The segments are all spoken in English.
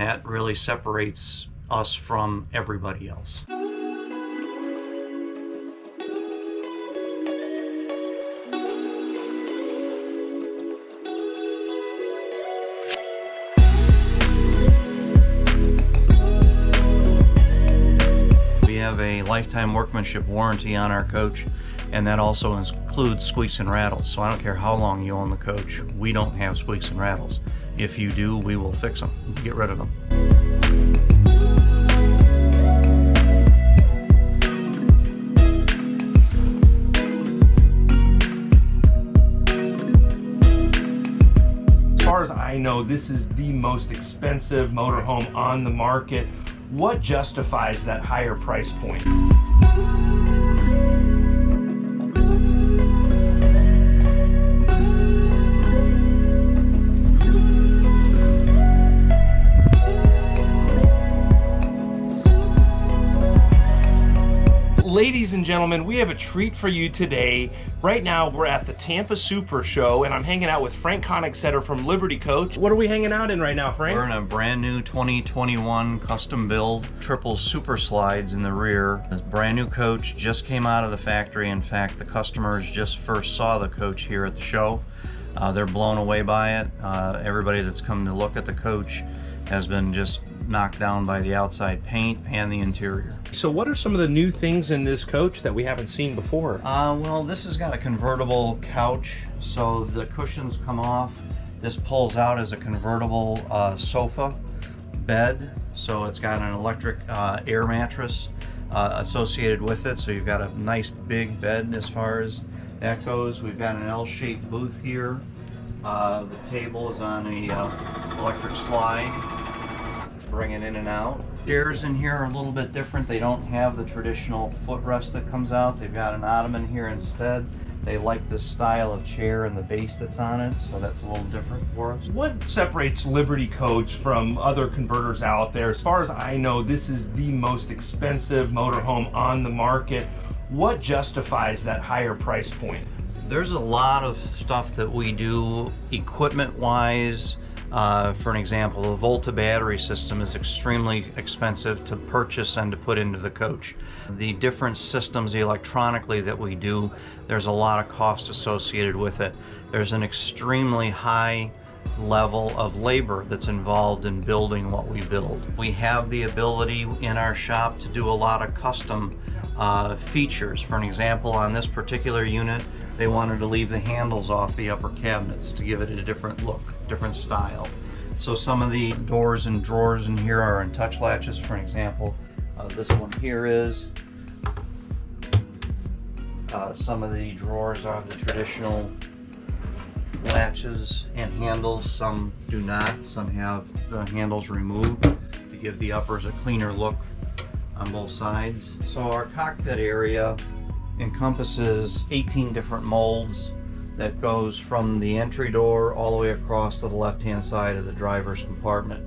that really separates us from everybody else. We have a lifetime workmanship warranty on our coach, and that also includes squeaks and rattles. So I don't care how long you own the coach, we don't have squeaks and rattles. If you do, we will fix them, get rid of them. As far as I know, this is the most expensive motorhome on the market. What justifies that higher price point? Ladies and gentlemen, we have a treat for you today. Right now, we're at the Tampa Super Show, and I'm hanging out with Frank Koenigsetter from Liberty Coach. What are we hanging out in right now, Frank? We're in a brand new 2021 custom build, triple super slides in the rear. This brand new coach just came out of the factory. In fact, the customers just first saw the coach here at the show. They're blown away by it. Everybody that's come to look at the coach has been just knocked down by the outside paint and the interior. So what are some of the new things in this coach that we haven't seen before? Well, this has got a convertible couch, so the cushions come off. This pulls out as a convertible sofa bed, so it's got an electric air mattress associated with it, so you've got a nice big bed as far as that goes. We've got an L-shaped booth here. The table is on a electric slide. Bring it in and out. Chairs in here are a little bit different. They don't have the traditional footrest that comes out. They've got an ottoman here instead. They like this style of chair and the base that's on it, so that's a little different for us. What separates Liberty Coach from other converters out there? As far as I know, this is the most expensive motorhome on the market. What justifies that higher price point? There's a lot of stuff that we do equipment-wise. For an example, the Volta battery system is extremely expensive to purchase and to put into the coach. The different systems electronically that we do, there's a lot of cost associated with it. There's an extremely high level of labor that's involved in building what we build. We have the ability in our shop to do a lot of custom features. For an example, on this particular unit, they wanted to leave the handles off the upper cabinets to give it a different look, different style. So some of the doors and drawers in here are in touch latches. For an example, this one here is. Some of the drawers are the traditional latches and handles. Some do not. Some have the handles removed to give the uppers a cleaner look on both sides. So our cockpit area encompasses 18 different molds that goes from the entry door all the way across to the left-hand side of the driver's compartment.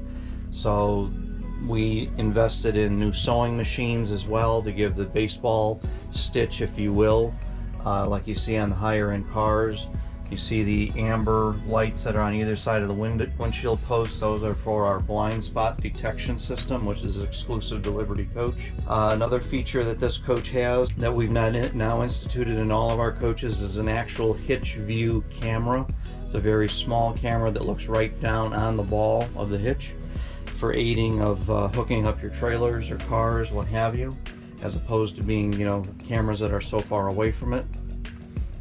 So we invested in new sewing machines as well to give the baseball stitch, if you will, like you see on the higher-end cars. You see the amber lights that are on either side of the windshield posts. Those are for our blind spot detection system, which is exclusive to Liberty Coach. Another feature that this coach has that we've now instituted in all of our coaches is an actual hitch view camera. It's a very small camera that looks right down on the ball of the hitch for aiding of hooking up your trailers or cars, what have you, as opposed to being, cameras that are so far away from it.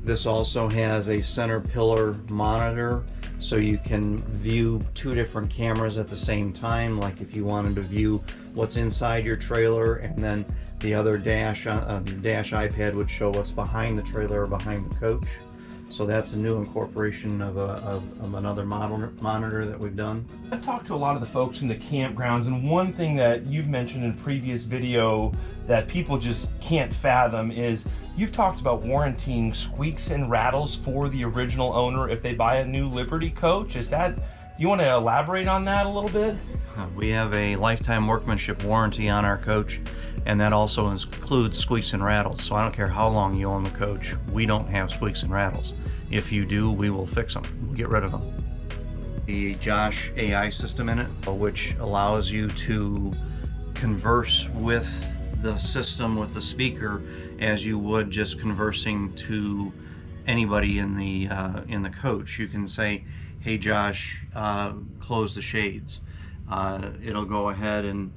This also has a center pillar monitor, so you can view two different cameras at the same time, like if you wanted to view what's inside your trailer, and then the other dash iPad would show what's behind the trailer or behind the coach. So that's a new incorporation of another monitor that we've done. I've talked to a lot of the folks in the campgrounds, and one thing that you've mentioned in a previous video that people just can't fathom is you've talked about warranting squeaks and rattles for the original owner if they buy a new Liberty Coach. You want to elaborate on that a little bit? We have a lifetime workmanship warranty on our coach, and that also includes squeaks and rattles. So I don't care how long you own the coach, we don't have squeaks and rattles. If you do, we will fix them, we'll get rid of them. the Josh AI system in it, which allows you to converse with the system, with the speaker, as you would just conversing to anybody in the coach. You can say, "Hey Josh, close the shades." It'll go ahead and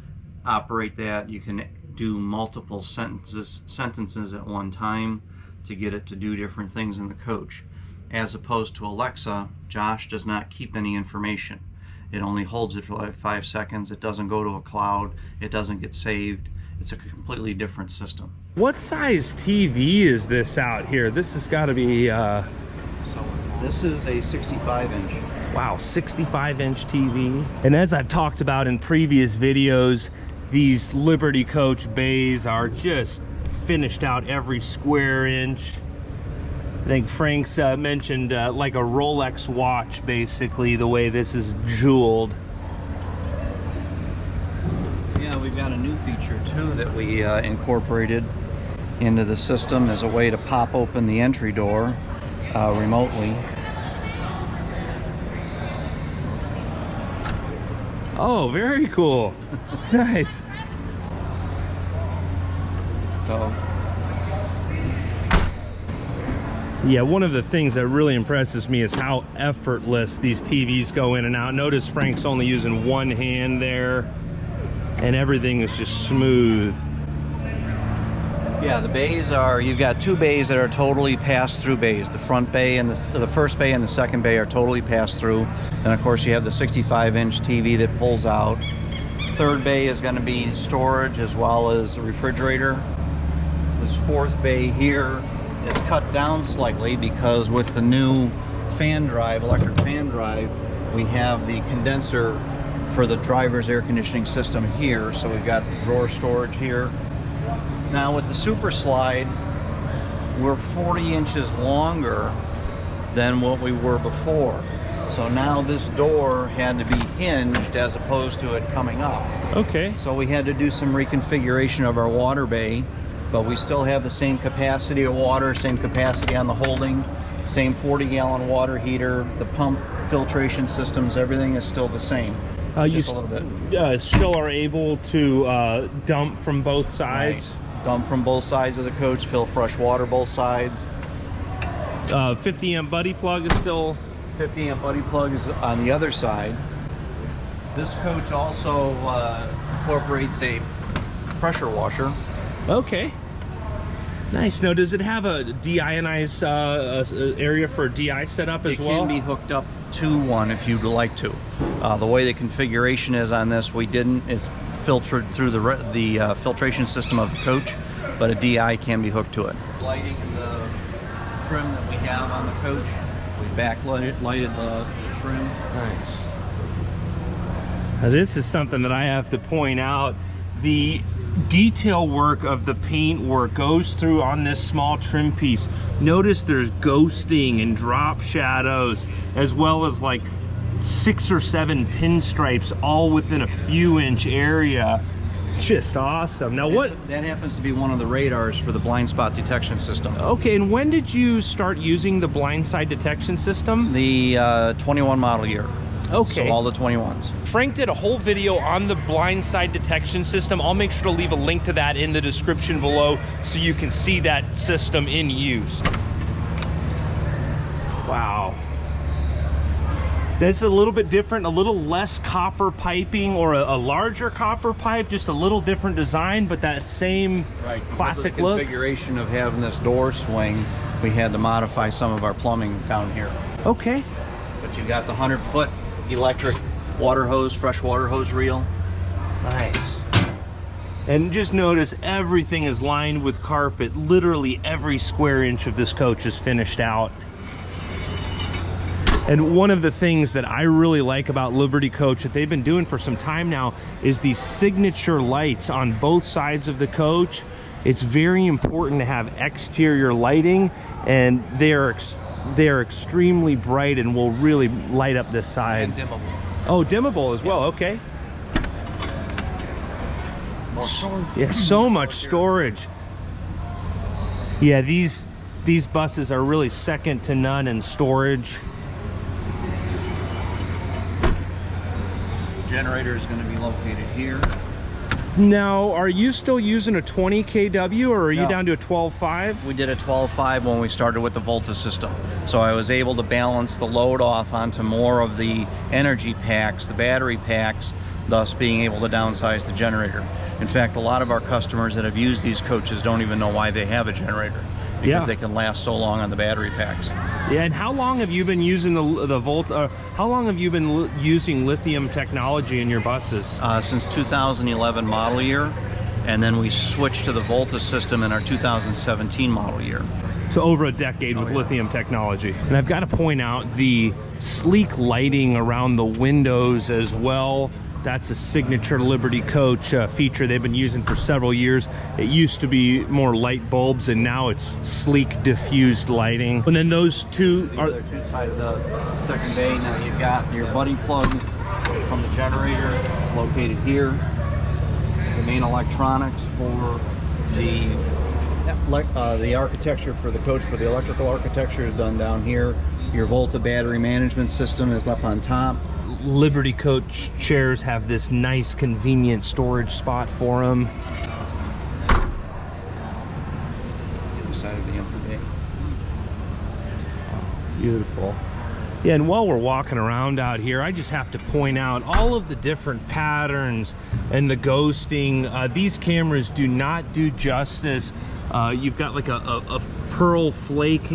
operate that. You can do multiple sentences at one time to get it to do different things in the coach. As opposed to Alexa, Josh does not keep any information. It only holds it for like 5 seconds. It doesn't go to a cloud. It doesn't get saved. It's a completely different system. What size TV is this out here? This has got to be... This is a 65-inch. Wow, 65-inch TV. And as I've talked about in previous videos, these Liberty Coach bays are just finished out every square inch. I think Frank's mentioned like a Rolex watch, basically, the way this is jeweled. Yeah, we've got a new feature too that we incorporated into the system as a way to pop open the entry door remotely. Oh, very cool. Nice. So, yeah, one of the things that really impresses me is how effortless these TVs go in and out. Notice Frank's only using one hand there, and everything is just smooth. yeah, the bays are, you've got 2 bays that are totally pass-through bays. The front bay and the first bay and the second bay are totally pass-through. And of course you have the 65-inch TV that pulls out. Third bay is going to be storage as well as a refrigerator. This fourth bay here is cut down slightly because with the new fan drive, electric fan drive, we have the condenser for the driver's air conditioning system here. So we've got drawer storage here. Now with the Super Slide, we're 40 inches longer than what we were before. So now this door had to be hinged as opposed to it coming up. Okay. So we had to do some reconfiguration of our water bay, but we still have the same capacity of water, same capacity on the holding, same 40-gallon water heater, the pump filtration systems, everything is still the same. Just a little bit. Still are able to dump from both sides? Right. Dump from both sides of the coach, fill fresh water both sides. 50 amp buddy plug is still... 50 amp buddy plug is on the other side. This coach also incorporates a pressure washer. Okay. Nice. Now, does it have a deionized area for DI setup as well? It can be hooked up to one if you'd like to. The way the configuration is on this, we didn't. It's filtered through the filtration system of the coach, but a DI can be hooked to it. Lighting the trim that we have on the coach. We backlighted the trim. Nice. Now, this is something that I have to point out. The detail work of the paint work goes through on this small trim piece. Notice there's ghosting and drop shadows, as well as like 6 or 7 pinstripes all within a few inch area. Just awesome. Now that happens to be one of the radars for the blind spot detection system. Okay, and when did you start using the blind side detection system? The 21 model year. Okay. So all the 21s. Frank did a whole video on the blind side detection system. I'll make sure to leave a link to that in the description below so you can see that system in use. Wow. This is a little bit different, a little less copper piping or a larger copper pipe, just a little different design, but that same classic look. Configuration of having this door swing, we had to modify some of our plumbing down here. Okay. But you've got the 100-foot electric water hose, fresh water hose reel. Nice. And just notice everything is lined with carpet. Literally every square inch of this coach is finished out. And one of the things that I really like about Liberty Coach that they've been doing for some time now is these signature lights on both sides of the coach. It's very important to have exterior lighting, and they're extremely bright and will really light up this side. And dimmable. Oh, dimmable as well, okay. More storage. Yeah, so much storage. Yeah, these buses are really second to none in storage. Generator is going to be located here. Now, are you still using a 20 kW or are you No. down to a 12.5? We did a 12.5 when we started with the Volta system. So I was able to balance the load off onto more of the energy packs, the battery packs, thus being able to downsize the generator. In fact, a lot of our customers that have used these coaches don't even know why they have a generator, because they can last so long on the battery packs. Yeah, and how long have you been using the Volta? How long have you been using lithium technology in your buses? Since 2011 model year, and then we switched to the Volta system in our 2017 model year. So over a decade with lithium technology. And I've got to point out the sleek lighting around the windows as well. That's a signature Liberty Coach feature they've been using for several years. It used to be more light bulbs, and now it's sleek diffused lighting. And then those two are the two side of the second bay. Now you've got your buddy plug from the generator. It's located here. The main electronics for the architecture for the coach, for the electrical architecture, is done down here. Your Volta battery management system is up on top. Liberty Coach chairs have this nice convenient storage spot for them. The side of the empty bay. Beautiful. Yeah, and while we're walking around out here, I just have to point out all of the different patterns and the ghosting. These cameras do not do justice. You've got like a pearl flake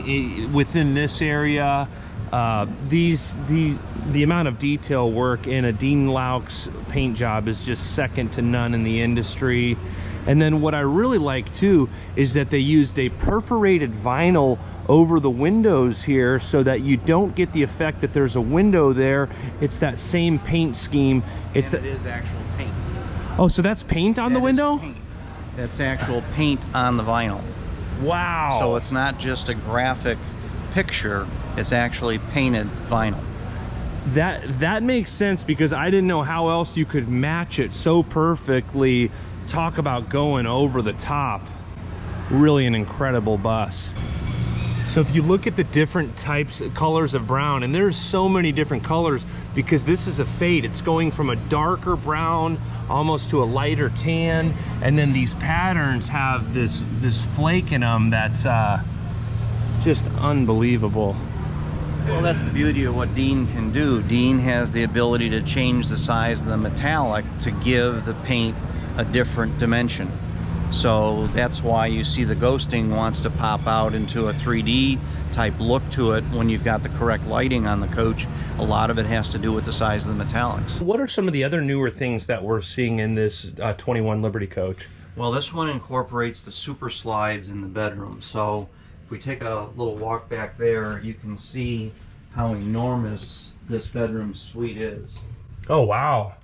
within this area. The amount of detail work in a Dean Laux paint job is just second to none in the industry. And then what I really like too is that they used a perforated vinyl over the windows here so that you don't get the effect that there's a window there. It's that same paint scheme. It is actual paint. Oh, so that's paint on the window? Paint. That's actual paint on the vinyl. Wow. So it's not just a graphic picture, it's actually painted vinyl. That makes sense, because I didn't know how else you could match it so perfectly. Talk about going over the top. Really an incredible bus. So if you look at the different colors of brown, and there's so many different colors because this is a fade. It's going from a darker brown almost to a lighter tan, and then these patterns have this flake in them that's just unbelievable. Well, that's the beauty of what Dean can do. Dean has the ability to change the size of the metallic to give the paint a different dimension. So that's why you see the ghosting wants to pop out into a 3D type look to it when you've got the correct lighting on the coach. A lot of it has to do with the size of the metallics. What are some of the other newer things that we're seeing in this 21 Liberty Coach? Well, this one incorporates the super slides in the bedroom. So if we take a little walk back there, you can see how enormous this bedroom suite is. Oh, wow.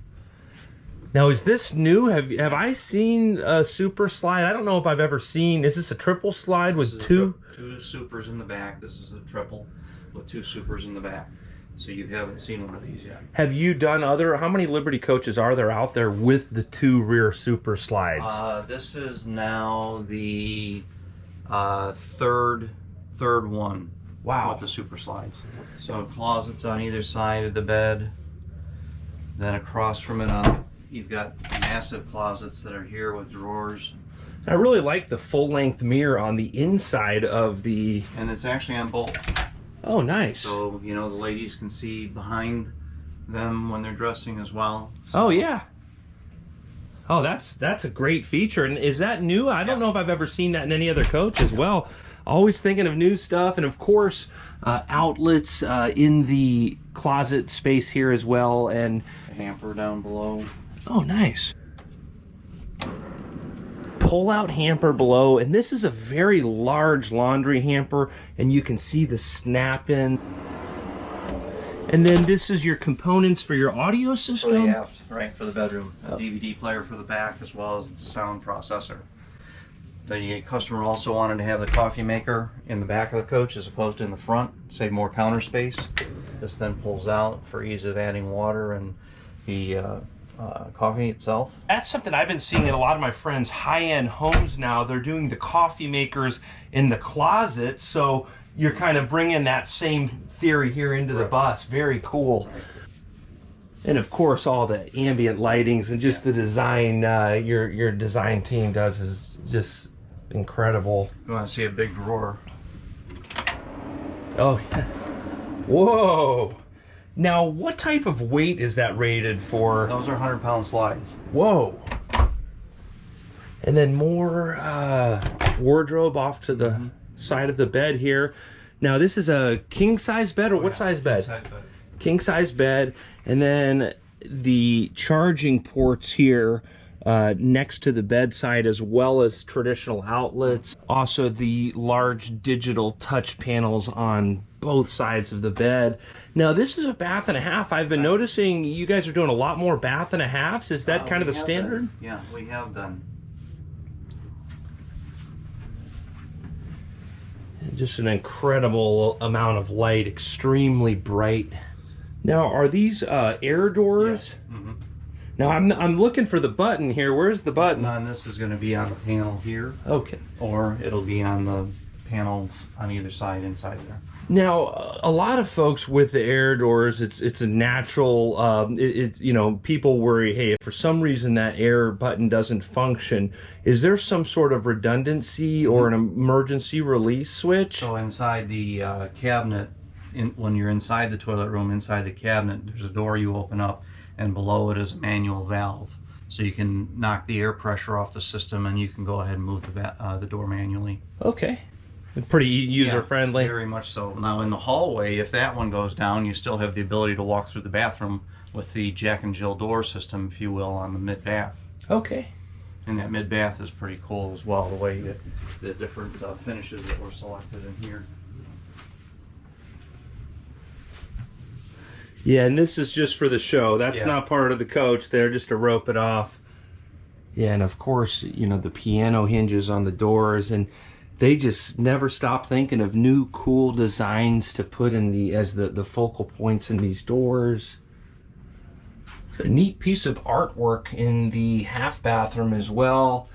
Now, is this new? Have I seen a super slide? I don't know if I've ever seen. Is this a triple slide with two supers in the back? This is a triple with two supers in the back. So you haven't seen one of these yet. Have you done other? How many Liberty Coaches are there out there with the two rear super slides? This is now the third one. Wow. With the super slides. So closets on either side of the bed. Then across from it you've got massive closets that are here with drawers. I really like the full-length mirror on the inside of the... And it's actually on both. Oh, nice. So, you know, the ladies can see behind them when they're dressing as well. So. Oh, yeah. Oh, that's a great feature. And is that new? I don't know if I've ever seen that in any other coach as well. Always thinking of new stuff. And, of course, outlets in the closet space here as well. And a hamper down below. Oh, nice. Pull-out hamper below, and this is a very large laundry hamper, and you can see the snap-in. And then this is your components for your audio system. For the aft, right, for the bedroom. A DVD player for the back, as well as the sound processor. The customer also wanted to have the coffee maker in the back of the coach as opposed to in the front, save more counter space. This then pulls out for ease of adding water and the coffee itself. That's something I've been seeing in a lot of my friends' high-end homes now. They're doing the coffee makers in the closet, so you're kind of bringing that same theory here into the bus. Very cool. And of course, all the ambient lightings and just the design your design team does is just incredible. You want to see a big drawer? Oh, yeah. Whoa. Now, what type of weight is that rated for? Those are 100-pound slides. Whoa. And then more wardrobe off to the side of the bed here. Now, this is a king-size bed, or what size bed? King-size bed. King-size bed. And then the charging ports here next to the bedside, as well as traditional outlets. Also, the large digital touch panels on both sides of the bed. Now, this is a bath and a half. I've been noticing you guys are doing a lot more bath and a halves. Is that kind of the standard? Yeah, we have done. Just an incredible amount of light, extremely bright. Now, are these air doors? Yeah. Mm-hmm. Now, I'm looking for the button here. Where's the button? And this is going to be on the panel here. Okay. Or it'll be on the panels on either side inside there. Now, a lot of folks with the air doors, it's a natural, you know, people worry, hey, if for some reason that air button doesn't function, is there some sort of redundancy or an emergency release switch? So inside the cabinet, when you're inside the toilet room, inside the cabinet, there's a door you open up, and below it is a manual valve. So you can knock the air pressure off the system, and you can go ahead and move the door manually. Okay. Pretty user-friendly. Very much so. Now in the hallway, if that one goes down, you still have the ability to walk through the bathroom with the Jack and Jill door system, if you will, on the mid-bath. Okay. And that mid-bath is pretty cool as well, the way the different finishes that were selected in here. Yeah, and this is just for the show. That's not part of the coach there, just to rope it off. Yeah, and of course, you know, the piano hinges on the doors, and they just never stop thinking of new cool designs to put in as the focal points in these doors. It's a neat piece of artwork in the half bathroom as well.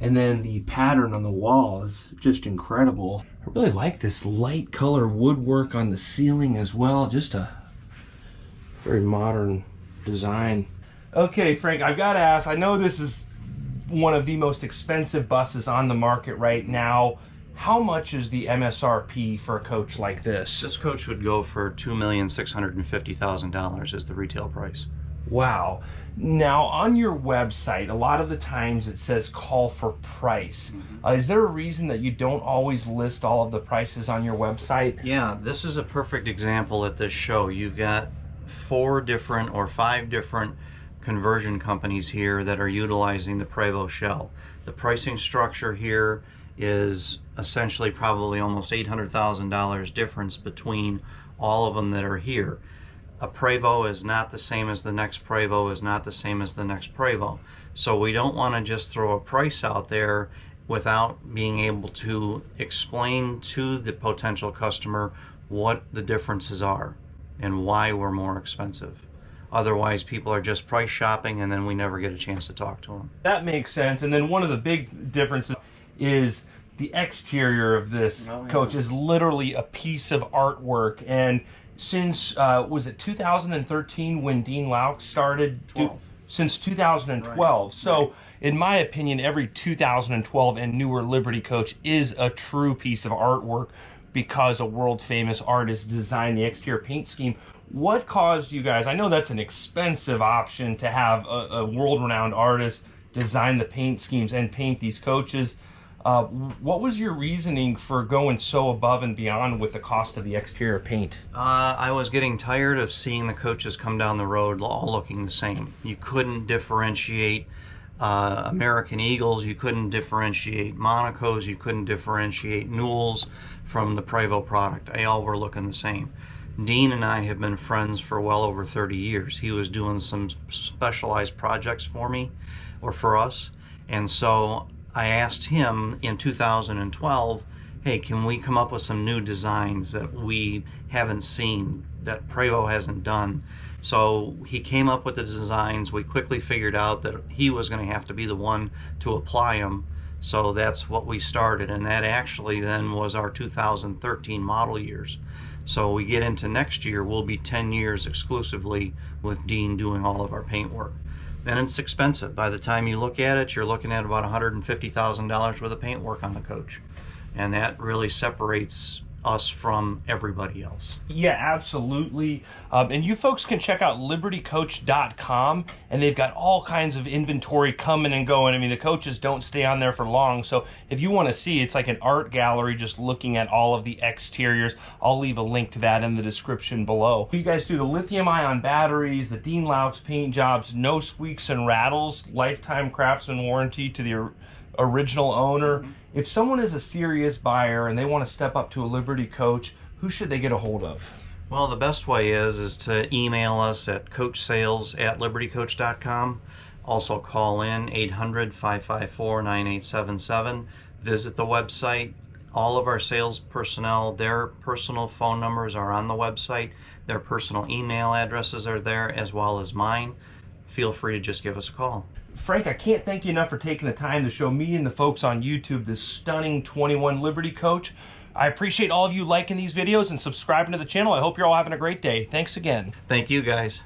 And then the pattern on the wall is just incredible. I really like this light color woodwork on the ceiling as well. Just a very modern design. Okay, Frank, I've got to ask, I know this is one of the most expensive buses on the market right now. How much is the MSRP for a coach like this? This coach would go for $2,650,000 is the retail price. Wow. Now, on your website, a lot of the times it says call for price. Is there a reason that you don't always list all of the prices on your website? Yeah, this is a perfect example at this show. You've got 4 different or 5 different conversion companies here that are utilizing the Prevost shell. The pricing structure here is essentially probably almost $800,000 difference between all of them that are here. A Prevost is not the same as the next Prevost, is not the same as the next Prevost. So we don't want to just throw a price out there without being able to explain to the potential customer what the differences are and why we're more expensive. Otherwise, people are just price shopping, and then we never get a chance to talk to them. That makes sense. And then one of the big differences is the exterior of this coach is literally a piece of artwork. And since, was it 2013 when Dean Lauk started? Since 2012. Right. So, in my opinion, every 2012 and newer Liberty coach is a true piece of artwork because a world-famous artist designed the exterior paint scheme. What caused you guys, I know that's an expensive option to have a world-renowned artist design the paint schemes and paint these coaches. What was your reasoning for going so above and beyond with the cost of the exterior paint? I was getting tired of seeing the coaches come down the road all looking the same. You couldn't differentiate American Eagles, you couldn't differentiate Monacos, you couldn't differentiate Newells from the Prevost product. They all were looking the same. Dean and I have been friends for well over 30 years. He was doing some specialized projects for me, or for us, and so I asked him in 2012, hey, can we come up with some new designs that we haven't seen, that Prevost hasn't done? So he came up with the designs. We quickly figured out that he was going to have to be the one to apply them. So that's what we started, and that actually then was our 2013 model years. So we get into next year, we'll be 10 years exclusively with Dean doing all of our paint work. And it's expensive. By the time you look at it, you're looking at about $150,000 worth of paint work on the coach. And that really separates us from everybody else. Yeah, absolutely. And you folks can check out libertycoach.com, and they've got all kinds of inventory coming and going. I mean, the coaches don't stay on there for long, so if you want to see, it's like an art gallery just looking at all of the exteriors. I'll leave a link to that in the description below. You guys do the lithium-ion batteries, the Dean Laux paint jobs, no squeaks and rattles, lifetime craftsman warranty to the original owner. If someone is a serious buyer and they want to step up to a Liberty Coach, who should they get a hold of? Well, the best way is to email us at coachsales@libertycoach.com. Also call in 800-554-9877. Visit the website. All of our sales personnel, their personal phone numbers are on the website. Their personal email addresses are there, as well as mine. Feel free to just give us a call. Frank, I can't thank you enough for taking the time to show me and the folks on YouTube this stunning 21 Liberty Coach. I appreciate all of you liking these videos and subscribing to the channel. I hope you're all having a great day. Thanks again. Thank you, guys.